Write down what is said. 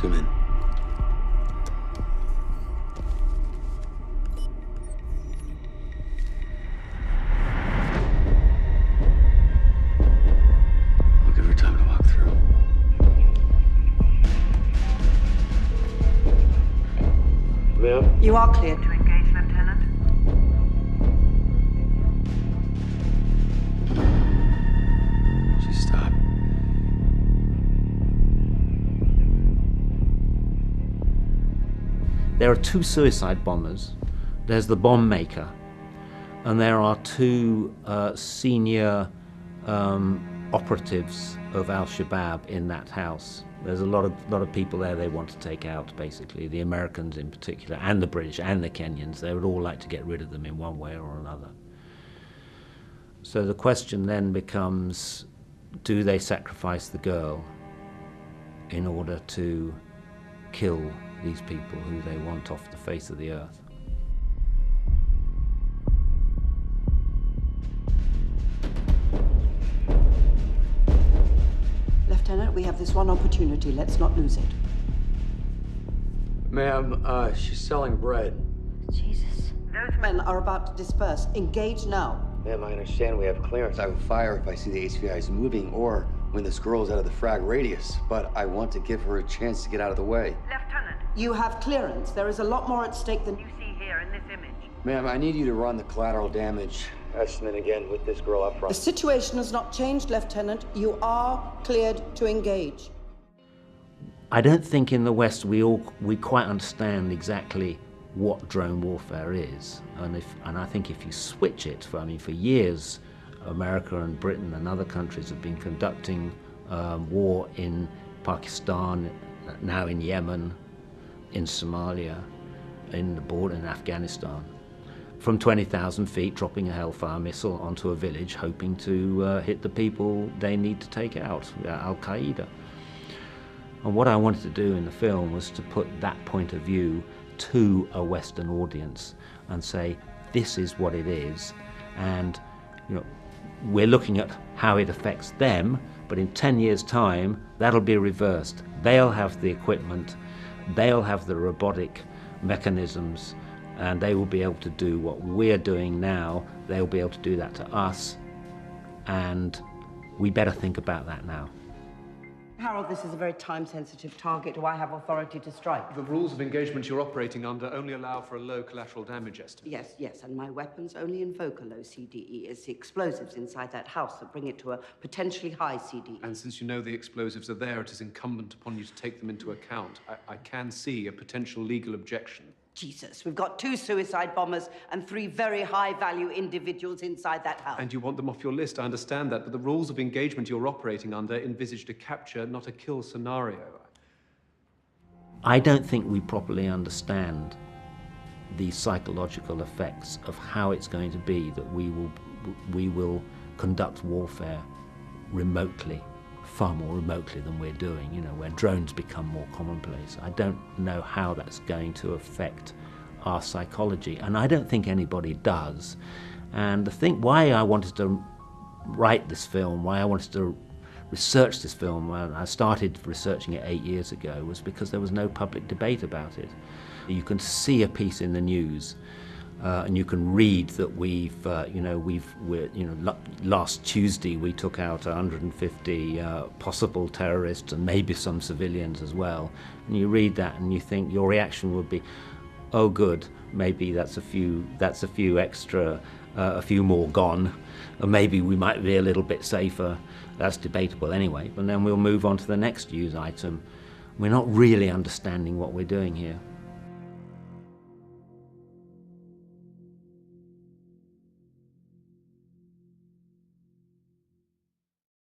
Zoom in. I'll give her time to walk through. Ma'am? You are cleared to engage, Lieutenant. She stopped. There are two suicide bombers. There's the bomb maker, and there are two senior operatives of Al-Shabaab in that house. There's a lot of people there they want to take out, basically, the Americans in particular, and the British and the Kenyans. They would all like to get rid of them in one way or another. So the question then becomes, do they sacrifice the girl in order to kill these people who they want off the face of the earth? Lieutenant, we have this one opportunity. Let's not lose it. Ma'am, she's selling bread. Jesus. Those men are about to disperse. Engage now. Ma'am, I understand we have clearance. I will fire if I see the HVIs moving or when this girl is out of the frag radius, but I want to give her a chance to get out of the way. Lieutenant, you have clearance. There is a lot more at stake than you see here in this image. Ma'am, I need you to run the collateral damage estimate again with this girl up front. The situation has not changed, Lieutenant. You are cleared to engage. I don't think in the West we quite understand exactly what drone warfare is, and I think if you switch it, for years, America and Britain and other countries have been conducting war in Pakistan, now in Yemen, in Somalia, in the border in Afghanistan, from 20,000 feet, dropping a Hellfire missile onto a village, hoping to hit the people they need to take out, Al-Qaeda. And what I wanted to do in the film was to put that point of view to a Western audience and say, this is what it is, and we're looking at how it affects them, but in 10 years' time, that'll be reversed. They'll have the equipment, they'll have the robotic mechanisms, and they will be able to do what we're doing now. They'll be able to do that to us, and we better think about that now. Harold, this is a very time-sensitive target. Do I have authority to strike? The rules of engagement you're operating under only allow for a low collateral damage estimate. Yes, and my weapons only invoke a low CDE. It's the explosives inside that house that bring it to a potentially high CDE. And since you know the explosives are there, it is incumbent upon you to take them into account. I can see a potential legal objection. Jesus, we've got 2 suicide bombers and 3 very high-value individuals inside that house. And you want them off your list, I understand that, but the rules of engagement you're operating under envisaged a capture, not a kill scenario. I don't think we properly understand the psychological effects of how it's going to be that we will conduct warfare remotely, far more remotely than we're doing, where drones become more commonplace. I don't know how that's going to affect our psychology, and I don't think anybody does. And why I wanted to write this film, why I wanted to research this film, when I started researching it 8 years ago, was because there was no public debate about it. You can see a piece in the news, and you can read that last Tuesday we took out 150 possible terrorists and maybe some civilians as well. And you read that and you think your reaction would be, oh good, maybe that's a few extra, a few more gone, or maybe we might be a little bit safer. That's debatable anyway, but then we'll move on to the next news item. We're not really understanding what we're doing here.